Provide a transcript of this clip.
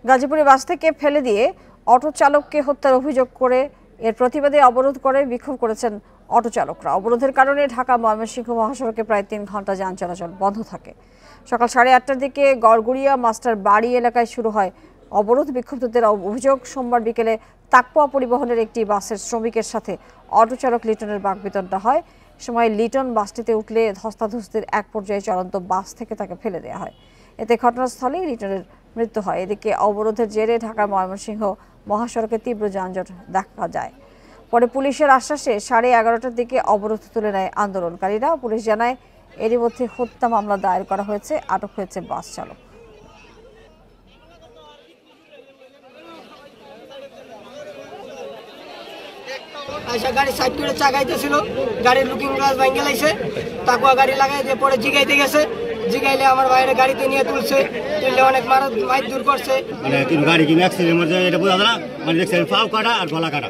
গাজীপুরে বাস থেকে ফেলে দিয়ে অটো চালককে হত্যার অভিযোগ করে এর প্রতিবাদে অবরোধ করে বিক্ষোভ করেছেন অটো চালকরা। অবরোধের কারণে ঢাকা ময়মনসিংহ মহাসড়কে প্রায় ৩ ঘন্টা যান চলাচল বন্ধ থাকে। সকাল 8:30টার দিকে গড়গুড়িয়া মাস্টার বাড়ি এলাকায় শুরু হয় অবরোধ। বিক্ষুব্ধদের অভিযোগ, সোমবার বিকেলে তাকপোয়া পরিবহনের একটি বাসের শ্রমিকের সাথে অটো চালক লিটনের বাকবিতণ্ডা হয়। সময় লিটন বাসটিতে উঠলে ধস্তাধস্তির এক পর্যায়ে চলন্ত বাস থেকে তাকে ফেলে দেওয়া হয়। এতে ঘটনাস্থলেই লিটনের মৃত্যু হয়। এদিকে অবরোধের জেরে ঢাকা ময়মনসিংহ মহাসড়কে তীব্র যানজট দেখা যায়। পরে পুলিশের আশ্বাসে 11:30টার দিকে অবরোধ তুলে নেয় আন্দোলনকারীরা। পুলিশ জানায় এরই মধ্যে হত্যা মামলা দায়ের করা হয়েছে, আটক হয়েছে বাস চালক। আইসা গাড়ি সাইড করে চাগাইতেছিল, গাড়ির লুকিং গ্লাস ভাঙে লাইছে, তাকুয়া গাড়ি লাগাই দিয়ে পরে জিগাইতে গেছে। জিগাইলে আমার বাইরে গাড়িতে নিয়ে তুলছে, তুললে অনেক মাইর দূর করছে। মানে গাড়ি কিনে অ্যাক্সিডেন্ট এটা বোঝা যায় না, মানে পাও কাটা আর গলা কাটা।